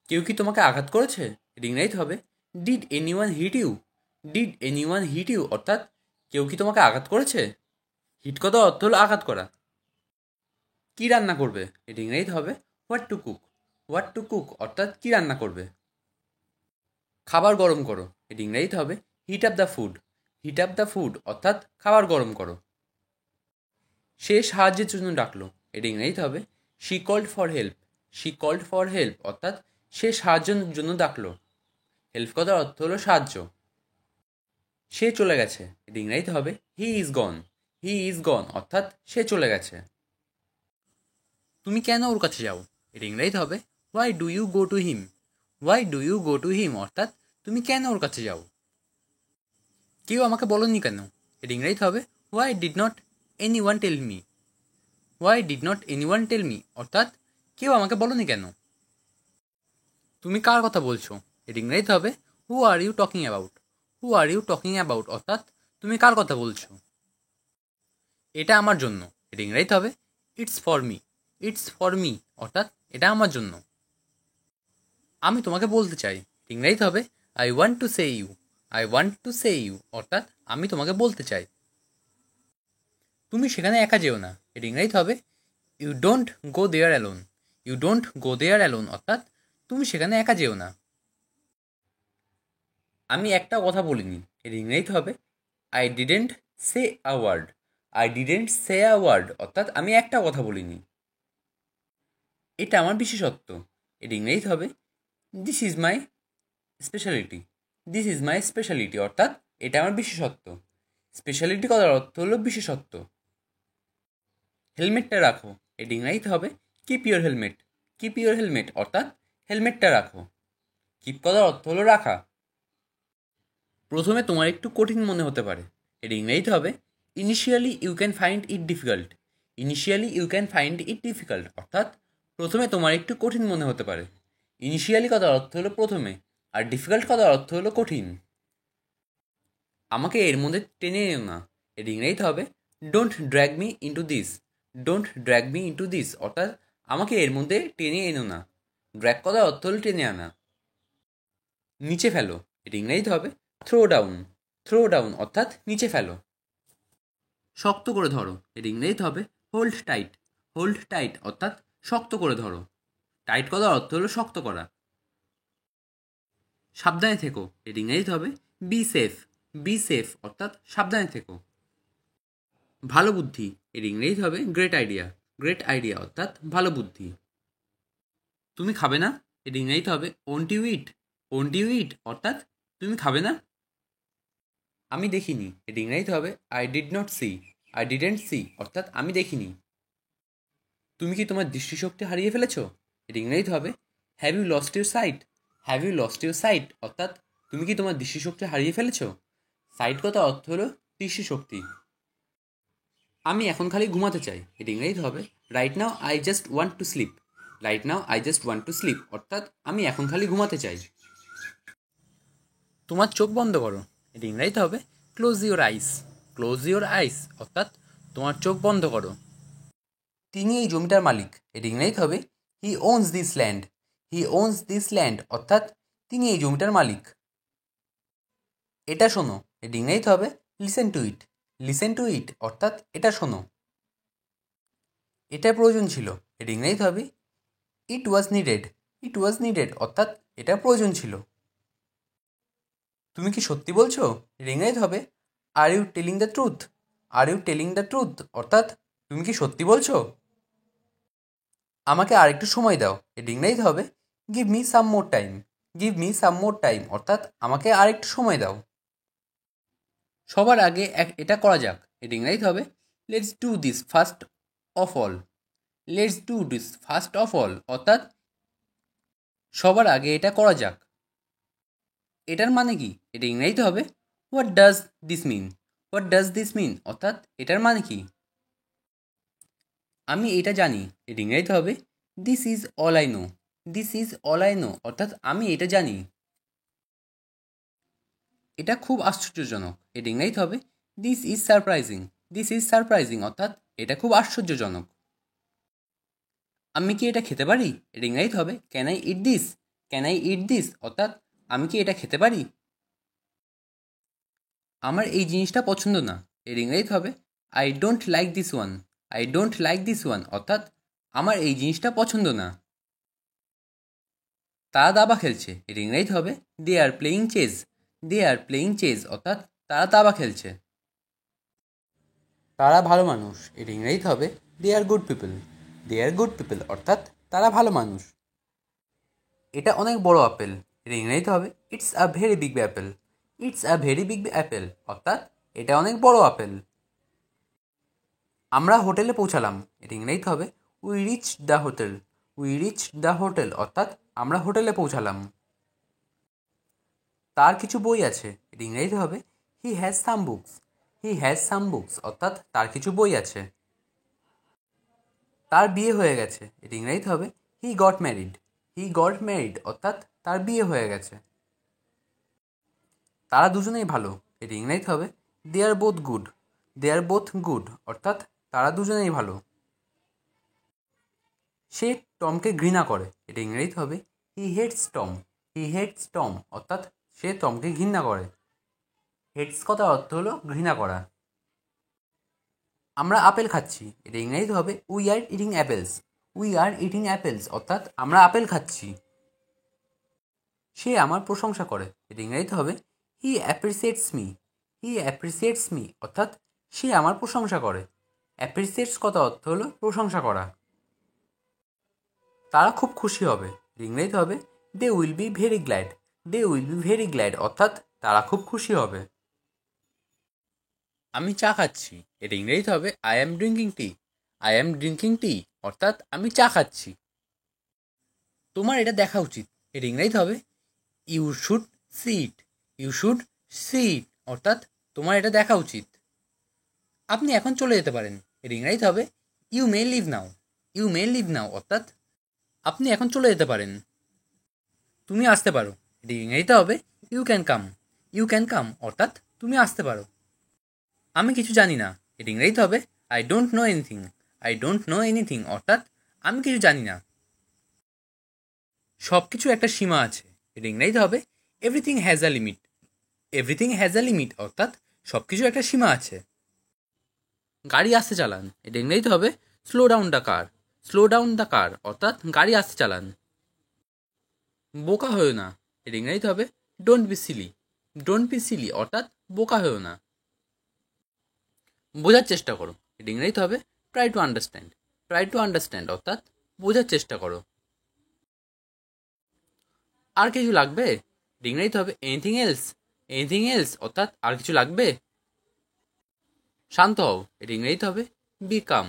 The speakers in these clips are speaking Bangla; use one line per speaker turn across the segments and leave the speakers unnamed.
কেউ কি তোমাকে আঘাত করেছে? রিং রাইট হবে did anyone hit you. Did anyone hit you অর্থাৎ কেউ কি তোমাকে আঘাত করেছে? হিট কথার অর্থ হলো আঘাত করা। কি রান্না করবে? রিং রাইট হবে what to cook. What to cook অর্থাৎ কি রান্না করবে। খাবার গরম করো। রিং রাইট হবে heat up the food. Heat up the food অর্থাৎ খাবার গরম করো। সে সাহায্যের জন্য ডাকলো। রিং রাইট হবে she called for help. She called for help অর্থাৎ সে সাহায্যের জন্য ডাকলো। হেল্প কথার অর্থ হলো সাহায্য। সে চলে গেছে। রিং রাইট হবে he is gone. He is গন অর্থাৎ সে চলে গেছে। তুমি কেন ওর কাছে যাও? রিং রাইট হবে why do you go to him. Why do you go to him অর্থাৎ তুমি কেন ওর কাছে যাও। কেউ আমাকে বলনি কেন? রিং রাইট হবে why did not anyone tell me. Why did not anyone tell me অর্থাৎ কেউ আমাকে বলনি কেন। তুমি কার কথা বলছো? রিং রাইট হবে who are you talking about. Who are you talking about অর্থাৎ তুমি কার কথা বলছো। এটা আমার জন্য। রিং রাইট হবে it's for me. It's for me অর্থাৎ এটা আমার জন্য। আমি তোমাকে বলতে চাই। রিং রাইট হবে I want to say you. I want to say you অর্থাৎ আমি তোমাকে বলতে চাই। তুমি সেখানে একা যেও না। রিং রাইট হবে you don't go there alone. You don't go there alone অর্থাৎ তুমি সেখানে একা যেও না। আমি একটা কথা বলিনি। রিং রাইট হবে I didn't say a word. I didn't say a word অর্থাৎ আমি একটা কথা বলিনি। এটা আমার বিশেষত্ব। রিং রাইট হবে this is my speciality. This is my speciality অর্থাৎ এটা আমার বিশেষত্ব। স্পেশালিটি কথার অর্থ হলো বিশেষত্ব। হেলমেটটা রাখো। রিং রাইট হবে keep your helmet. Keep your helmet অর্থাৎ হেলমেটটা রাখো। কিপ কথার অর্থ হলো রাখা। প্রথমে তোমার একটু কঠিন মনে হতে পারে। রিং রাইট হবে initially you can find it difficult. Initially you can find it difficult অর্থাৎ প্রথমে তোমার একটু কঠিন মনে হতে পারে। ইনিশিয়ালি কথার অর্থ হলো প্রথমে, আর ডিফিকাল্ট কথার অর্থ হলো কঠিন। আমাকে এর মধ্যে টেনে এনো না। রিং রাইট হবে don't drag me into this. Don't drag me into this অর্থাৎ আমাকে এর মধ্যে টেনে এনো না। ড্র্যাগ কথার অর্থ হলো টেনে আনা। নিচে ফেলো। রিং রাইট হবে থ্রো ডাউন। থ্রো ডাউন অর্থাৎ নিচে ফেলো। শক্ত করে ধরো। রিং রাইট হবে হোল্ড টাইট। হোল্ড টাইট অর্থাৎ শক্ত করে ধরো। টাইট করার অর্থ হলো শক্ত করা। সাবধানে থেকো। রিং রাইট হবে বি সেফ। বি সেফ অর্থাৎ সাবধানে থেকো। ভালো বুদ্ধি। রিং রাইট হবে গ্রেট আইডিয়া। গ্রেট আইডিয়া অর্থাৎ ভালো বুদ্ধি। তুমি খাবে না? রিং রাইট হবে won't you eat. Won't you eat অর্থাৎ তুমি খাবে না? আমি দেখিনি। রিং রাইট হবে I did not see. I didn't see অর্থাৎ আমি দেখিনি। তুমি কি তোমার দৃষ্টিশক্তি হারিয়ে ফেলেছো? রিং রাইট হবে have you lost your site. Have you lost your sight অর্থাৎ তুমি কি তোমার দৃষ্টিশক্তি হারিয়ে ফেলেছো। সাইট কথা অর্থ হলো দৃষ্টিশক্তি। আমি এখন খালি ঘুমাতে চাই। রিং রাইট হবে right now I just want to sleep. Right now I just want to sleep অর্থাৎ আমি এখন খালি ঘুমাতে চাই। তোমার চোখ বন্ধ করো। রিং রাইট হবে close your eyes. Close your eyes অর্থাৎ তোমার চোখ বন্ধ করো। তিনি এই জমিটার মালিক। রিং রাইট হবে he owns this land. He owns this land অর্থাৎ তিনি এই জমিটার মালিক। এটা শোনো। রিং রাইট হবে listen to it. Listen to it অর্থাৎ এটা শোনো। এটা প্রয়োজন ছিল। রিং রাইট হবে ইট ওয়াজ নিডেড। ইট ওয়াজ নিডেড অর্থাৎ এটা প্রয়োজন ছিল। তুমি কি সত্যি বলছো? রিং রাইট হবে are you telling the truth. Are you telling the truth অর্থাৎ তুমি কি সত্যি বলছো? আমাকে আরেকটু সময় দাও। রিং রাইট হবে give me some more time. Give me some more time অর্থাৎ আমাকে আরেকটু সময় দাও। সবার আগে এটা করা যাক। রিং রাইট হবে let's do this first of all. Let's do this first of all অর্থাৎ সবার আগে এটা করা যাক। এটার মানে কি? রিং রাইট হবে what does this mean. What does this mean অর্থাৎ এটার মানে কি? আমি এটা জানি। রিং রাইট হবে this is all I know. This is all I know অর্থাৎ আমি এটা জানি। এটা খুব আশ্চর্যজনক। রিং রাইট হবে this is surprising. This is surprising অর্থাৎ এটা খুব আশ্চর্যজনক। আমি কি এটা খেতে পারি? রিং রাইট হবে can I eat this. Can I eat this অর্থাৎ আমি কি এটা খেতে পারি। আমার এই জিনিসটা পছন্দ না, এর ইংরেজি হবে I don't like this one. I don't like this one অর্থাৎ আমার এই জিনিসটা পছন্দ না। তারা দাবা খেলছে, এর ইংরেজি হবে they are playing chess. They are playing chess অর্থাৎ তারা দাবা খেলছে। তারা ভালো মানুষ, এর ইংরেজি হবে they R good people. They R good people অর্থাৎ তারা ভালো মানুষ। এটা অনেক বড় আপেল, এর ইংরেজি হবে it's a very big Apple. It's a very big Apple অর্থাৎ এটা অনেক বড় আপেল। আমরা হোটেলে পৌঁছালাম, এর ইংরেজি হবে we reach the hotel. We reach the hotel অর্থাৎ আমরা হোটেলে পৌঁছালাম। তার কিছু বই আছে, এর ইংরেজি হবে he has some books. He has some books অর্থাৎ তার কিছু বই আছে। তার বিয়ে হয়ে গেছে, এর ইংরেজি হবে he got married. He got married অর্থাৎ তার বিয়ে হয়ে গেছে। তারা দুজনেই ভালো, এর ইংরেজি হবে they R both good. They R both good অর্থাৎ তারা দুজনেই ভালো। সে টমকে ঘৃণা করে, এর ইংরেজি হবে হি হেটস টম। হি হেটস টম অর্থাৎ সে টমকে ঘৃণা করে। হেটস কথার অর্থ হলো ঘৃণা করা। আমরা আপেল খাচ্ছি, এটা ইংরেজি হবে we are eating apples. We are eating apples অর্থাৎ আমরা আপেল খাচ্ছি। সে আমার প্রশংসা করে, এটা ইংরেজিতে হবে হি অ্যাপ্রিসিয়েটস মি। হি অ্যাপ্রিসিয়েটস মি অর্থাৎ সে আমার প্রশংসা করে। অ্যাপ্রিসিয়েটস কথা অর্থ হলো প্রশংসা করা। তারা খুব খুশি হবে, ইংরেজিতে হবে they will be very glad. They will be very glad অর্থাৎ তারা খুব খুশি হবে। আমি চা খাচ্ছি, এর ইংরেজিতে হবে I am drinking T. I am drinking টি অর্থাৎ আমি চা খাচ্ছি। তোমার এটা দেখা উচিত, এর ইংরেজিতে হবে you should see it. You should see it অর্থাৎ তোমার এটা দেখা উচিত। আপনি এখন চলে যেতে পারেন, এর ইংরেজিতে হবে you may leave now. You may leave now অর্থাৎ আপনি এখন চলে যেতে পারেন। তুমি আসতে পারো, এর ইংরেজিতে হবে you can come. You can come অর্থাৎ তুমি আসতে পারো। আমি কিছু জানি না, এর ইংরেজিতে হবে I don't know anything. I don't know anything অর্থাৎ আমি কিছু জানি না। সব কিছু একটা সীমা আছে, এর ইংরেজিতে হবে everything has a limit. Everything has a limit অর্থাৎ সব কিছু একটা সীমা আছে। গাড়ি আস্তে চালান, এটা ইংরেজিতে হবে slow down the car. Slow down the car অর্থাৎ গাড়ি আস্তে চালান। বোকা হয়েও না, এর ইংরেজিতে হবে don't be silly. Don't be silly অর্থাৎ বোকা হয়েও না। বোঝার চেষ্টা করো, এর ইংরেজিতে হবে try to understand. Try to understand অর্থাৎ বোঝার চেষ্টা করো। আর কিছু লাগবে, এর ইংরেজিতে হবে এনিথিং এলস। এনিথিং এলস অর্থাৎ আর কিছু লাগবে। শান্ত হও, এর ইংরেজিতে হবে বি কাম।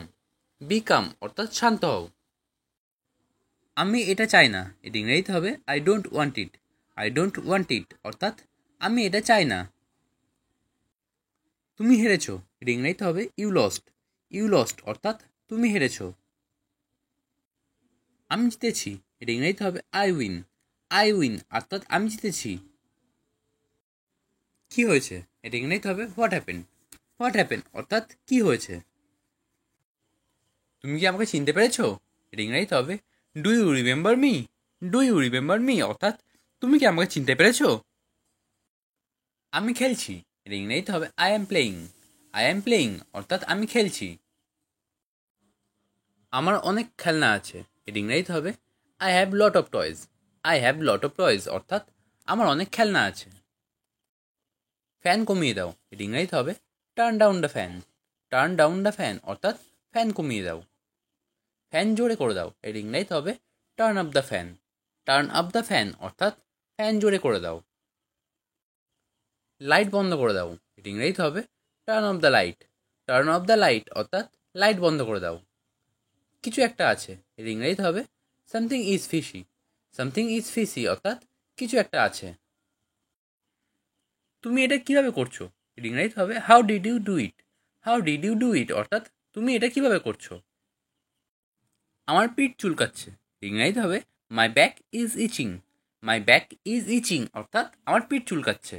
বি কাম অর্থাৎ শান্ত হও। আমি এটা চাই না, এর ইংরেজিতে হবে I don't want it. I don't want ইট অর্থাৎ আমি এটা চাই না। তুমি হেরেছো, এর ইংরেজিতে হবে ইউ লস্ট। ইউ লস্ট অর্থাৎ তুমি হেরেছো। আমি জিতেছি, এর ইংরেজিতে হবে আই উইন। আই উইন অর্থাৎ আমি জিতেছি। কি হয়েছে, এর ইংরেজিতে হবে হোয়াট হ্যাপেন। হোয়াট হ্যাপেন অর্থাৎ কি হয়েছে। তুমি কি আমাকে চিনতে পেরেছো, এর ইংরেজিতে হবে do you remember me. Do you remember me অর্থাৎ তুমি কি আমাকে চিনতে পেরেছো। আমি খেলছি, এর ইংরেজিতে হবে I am playing. I am playing অর্থাৎ আমি খেলছি। আমার অনেক খেলনা আছে, এর ইংরেজিতে হবে I have lot of toys. I have lot of toys অর্থাৎ আমার অনেক খেলনা আছে। ফ্যান কমিয়ে দাও, এর ইংরেজিতে হবে turn down the fan. Turn down the fan অর্থাৎ ফ্যান কমিয়ে দাও। ফ্যান জোরে করে দাও, এর ইংরেজিতে হবে turn up the fan. Turn up the fan অর্থাৎ ফ্যান জোরে করে দাও। লাইট বন্ধ করে দাও, এর ইংরেজিতে হবে turn off the light. Turn off the light অর্থাৎ লাইট বন্ধ করে দাও। কিছু একটা আছে, এর ইংরেজিতে হবে something is fishy. Something is fishy অর্থাৎ কিছু একটা আছে। তুমি এটা কিভাবে করছো, এর ইংরেজিতে হবে how did you do it. How did you do it অর্থাৎ তুমি এটা কিভাবে করছো। আমার পিঠ চুলকাচ্ছে, ইংরেজিতে হবে my back is itching. My back is itching অর্থাৎ আমার পিঠ চুলকাচ্ছে।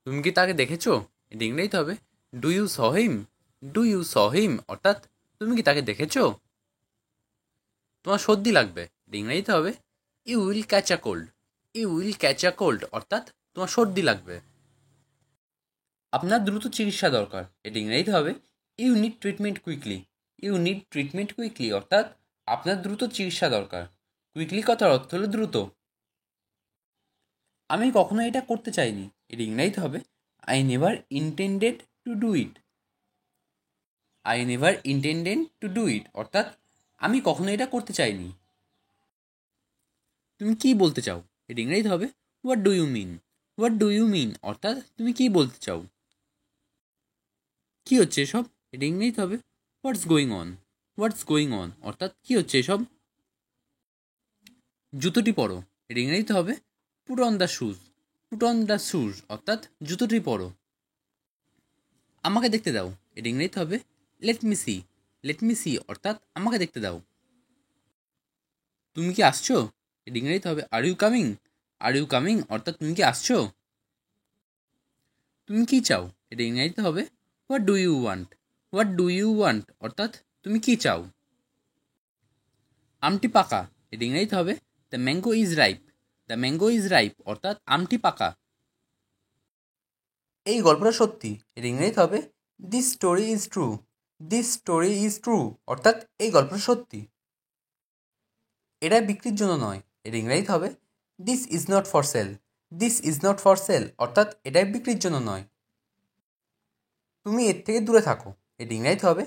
তুমি কি তাকে দেখেছো, এটা ইংরেজিতে হবে do you saw him. Do you saw him অর্থাৎ তুমি কি তাকে দেখেছো। তোমার সর্দি লাগবে, এটা ইংরেজিতে হবে you will catch a cold. You will catch a cold অর্থাৎ তোমার সর্দি লাগবে। আপনার দ্রুত চিকিৎসা দরকার, এটি ইংরেজিতে হবে you need treatment quickly. You need treatment quickly অর্থাৎ আপনার দ্রুত চিকিৎসা দরকার। কুইকলি কথার অর্থ হলো দ্রুত। আমি কখনো এটা করতে চাইনি, এটি ইংরেজিতে হবে I never intended to do it. I never intended to do it অর্থাৎ আমি কখনো এটা করতে চাইনি। তুমি কি বলতে চাও, এটি ইংরেজিতে হবে what do you mean. What do you mean অর্থাৎ তুমি কি বলতে চাও। কি হচ্ছে এসব, এটি ইংরেজিতে হবে what's going on. What's going on অর্থাৎ কি হচ্ছে এসব। জুতোটি পরো, এটি ইংরেজিতে হবে put on the shoes. Put on the shoes অর্থাৎ জুতোটি পরো। আমাকে দেখতে দাও, এটি ইংরেজিতে হবে let me see. Let me see অর্থাৎ আমাকে দেখতে দাও। তুমি কি আসছো, এটি ইংরেজিতে হবে are you coming. Are you coming অর্থাৎ তুমি কি আসছো। তুমি কি চাও, এটা ইংরেজিতে হবে what do you want. What do you want অর্থাৎ তুমি কি চাও। আমটি পাকা, এটা ইংরেজিতে হবে the mango is ripe. The mango is ripe অর্থাৎ আমটি পাকা। এই গল্পটা সত্যি, এটা ইংরেজিতে হবে this story is true. This story is true অর্থাৎ এই গল্পটা সত্যি। এটা বিক্রির জন্য নয়, এটা ইংরেজিতে হবে this is not for sale. This is not for sale অর্থাৎ এটা বিক্রির জন্য নয়। তুমি এর থেকে দূরে থাকো, এটা ইংরেজিতে হবে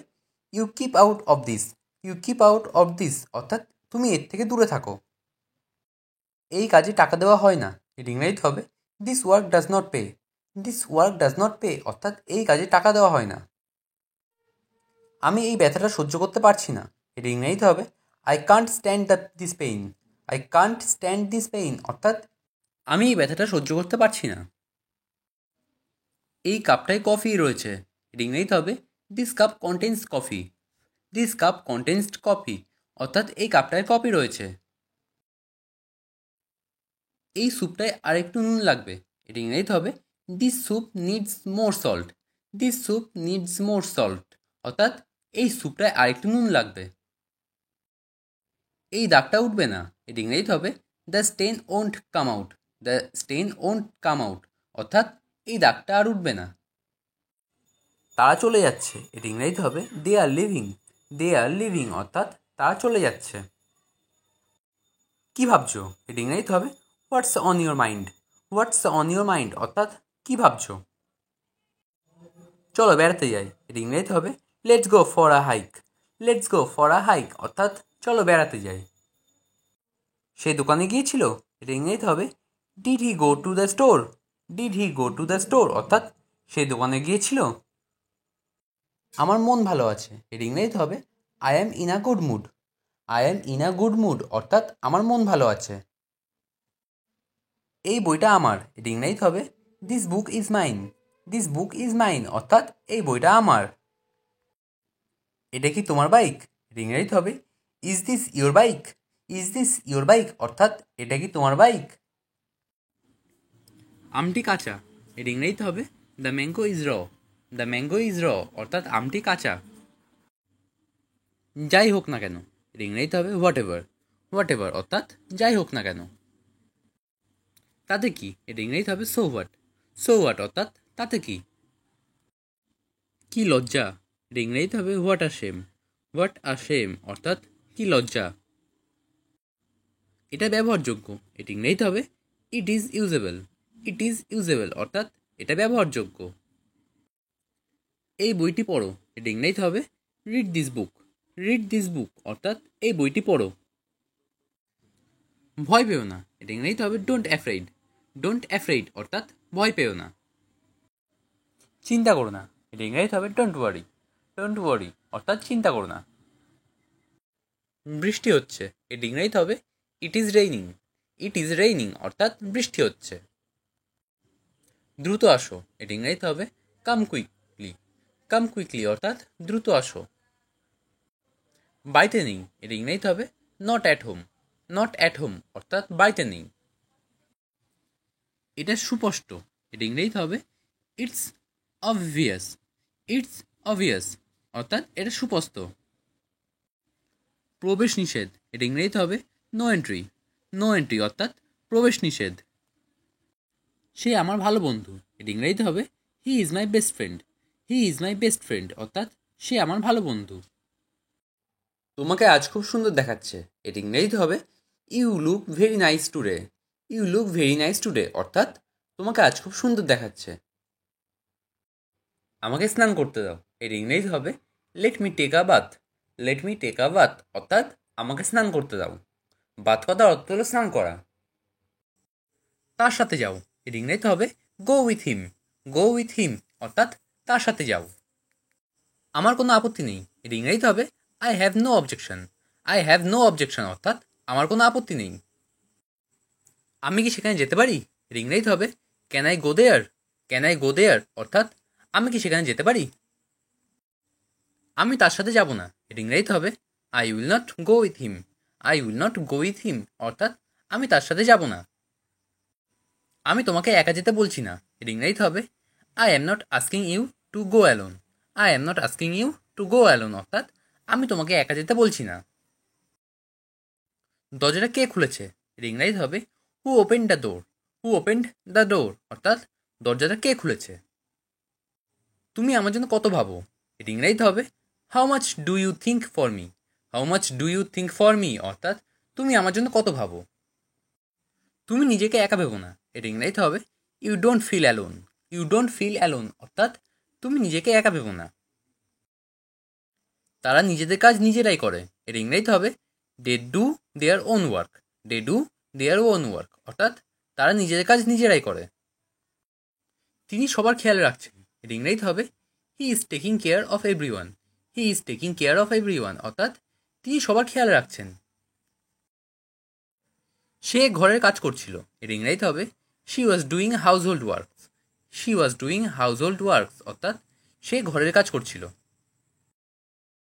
you keep out of this. You keep out of this অর্থাৎ তুমি এর থেকে দূরে থাকো। এই কাজে টাকা দেওয়া হয় না, এটা ইংরেজিতে হবে this work does not pay. This work does not pay অর্থাৎ এই কাজে টাকা দেওয়া হয় না। আমি এই ব্যথাটা সহ্য করতে পারছি না, এটা ইংরেজিতে হবে I can't stand this pain. I can't stand this pain অর্থাৎ আমি এই ব্যথাটা সহ্য করতে পারছি না। এই কাপটায় কফি রয়েছে, এটা ইংরেজিতে হবে this cup contains coffee. This cup contains coffee অর্থাৎ এই কাপটায় কফি রয়েছে। এই স্যুপটায় আরেকটু নুন লাগবে, এটা ইংরেজিতে হবে this soup needs more salt. This soup needs more salt অর্থাৎ এই স্যুপটায় আরেকটু নুন লাগবে। এই দাগটা উঠবে না, এটা ইংরেজিতে হবে the stain won't come out. The stain won't come out অর্থাৎ এই দাগটা আর উঠবে না। তারা চলে যাচ্ছে, এটা ইংরেজিতে হবে they R living. They R living অর্থাৎ তারা চলে যাচ্ছে। কী ভাবছো, এটা ইংরেজিতে হবে হোয়াটস on your mind. What's on your mind অর্থাৎ কী ভাবছো। চলো বেড়াতে যাই, এটা ইংরেজিতে হবে let's go for a hike. Let's go for a hike অর্থাৎ চলো বেড়াতে যাই। সে দোকানে গিয়েছিল, এটা ইংরেজিতে হবে did he go to the store. Did he go to the store অর্থাৎ সে দোকানে গিয়েছিল। আমার মন ভালো আছে, এটা ইংরেজিতে হবে I am in a good mood. I am in a good mood অর্থাৎ আমার মন ভালো আছে। এই বইটা আমার, এটা ইংরেজিতে হবে this book is mine. This book is mine অর্থাৎ এই বইটা আমার। এটা কি তোমার বাইক, এটা ইংরেজিতে হবে is this your bike. Is this your bike অর্থাৎ এটা কি তোমার বাইক। আমটি কাঁচা, এটা ইংরেজিতে হবে দ্য ম্যাঙ্গো ইজ র। দ্য ম্যাঙ্গো ইজ র অর্থাৎ আমটি কাঁচা। যাই হোক না কেন, এটা ইংরেজিতে হবে হোয়াট এভার। হোয়াট এভার অর্থাৎ যাই হোক না কেন। তাতে কি, এটা ইংরেজিতে হবে সো হোয়াট। সো হোয়াট অর্থাৎ তাতে কি। কি লজ্জা, এটা ইংরেজিতে হবে what a shame. What a shame অর্থাৎ কি লজ্জা। এটা ব্যবহারযোগ্য, এটা ইংরেজিতে হবে it is usable. It is usable অর্থাৎ এটা ব্যবহারযোগ্য। এই বইটি পড়ো, এটা ইংরেজিতে হবে read this book. Read this book অর্থাৎ এই বইটি পড়ো। ভয় পেও না, এটা ইংরেজিতে হবে ডোন্ট অ্যাফ্রেড। ডোন্ট অ্যাফ্রেড অর্থাৎ ভয় পেও না। চিন্তা করো না, এটা ইংরেজিতে হবে ডোন্ট ওয়ারি। ডোন্ট ওয়ারি অর্থাৎ চিন্তা করো না। বৃষ্টি হচ্ছে, এটা ইংরেজিতে হবে it is raining. It is raining অর্থাৎ বৃষ্টি হচ্ছে। দ্রুত আসো, এটা ইংরেজিতে হবে কাম কুইকলি। কাম কুইকলি অর্থাৎ দ্রুত আসো। বাড়িতে নেই, এটা ইংরেজিতে হবে not at home. Not at home অর্থাৎ বাড়িতে নেই। এটা সুস্পষ্ট, এটা ইংরেজিতে হবে ইটস অবভিয়াস। ইটস অবভিয়াস অর্থাৎ এটা সুস্পষ্ট। প্রবেশ নিষেধ, এটা ইংরেজিতে হবে নো এন্ট্রি। নো এন্ট্রি অর্থাৎ প্রবেশ নিষেধ। সে আমার ভালো বন্ধু, এর ইংরেজিতে হবে he is my best friend. He is my best friend অর্থাৎ সে আমার ভালো বন্ধু। তোমাকে আজ খুব সুন্দর দেখাচ্ছে, এর ইংরেজিতে হবে you look very nice today. You look very nice today অর্থাৎ তোমাকে আজ খুব সুন্দর দেখাচ্ছে। আমাকে স্নান করতে দাও, এর ইংরেজি হবে let me take a bath. Let me take a bath অর্থাৎ আমাকে স্নান করতে দাও। বাথ কথার অর্থ হলো স্নান করা। তার সাথে যাও, এর ইংরেজিতে হবে go with him. Go with him অর্থাৎ তার সাথে যাও। আমার কোনো আপত্তি নেই, এর ইংরেজিতে হবে I have no objection. I have no objection অর্থাৎ আমার কোনো আপত্তি নেই। আমি কি সেখানে যেতে পারি, এর ইংরেজিতে হবে can I go there. Can I go there অর্থাৎ আমি কি সেখানে যেতে পারি। আমি তার সাথে যাব না, এর ইংরেজিতে হবে I will not go with him. I will not go with him অর্থাৎ আমি তার সাথে যাব না। আমি তোমাকে একা যেতে বলছি না, এর ইংরেজিতে হবে I am not asking you to go alone. I am not asking you to go alone অর্থাৎ আমি তোমাকে একা যেতে বলছি না। দরজাটা কে খুলেছে, এর ইংরেজিতে হবে who opened the door. Who opened the door অর্থাৎ দরজাটা কে খুলেছে। তুমি আমার জন্য কত ভাবো, এর ইংরেজিতে হবে how much do you think for me. How much do you think for me অর্থাৎ তুমি আমার জন্য কত ভাবো। তুমি নিজেকে একা ভেবো না, এর ইংরেজিতে হবে you don't feel alone. You don't feel alone অর্থাৎ তুমি নিজেকে একা ভেবো না। তারা নিজেদের কাজ নিজেরাই করে, এর ইংরেজিতে হবে they do their own work. They do their own work অর্থাৎ তারা নিজেদের কাজ নিজেরাই করে। তিনি সবার খেয়াল রাখছেন, এর ইংরেজিতে হবে he is taking care of every one. He is taking care of every one অর্থাৎ তিনি সবার খেয়াল রাখছেন। সে ঘরের কাজ করছিল, এর ইংরেজিতে হবে she was doing house hold works. She was doing house hold works অর্থাৎ সে ঘরের কাজ করছিল।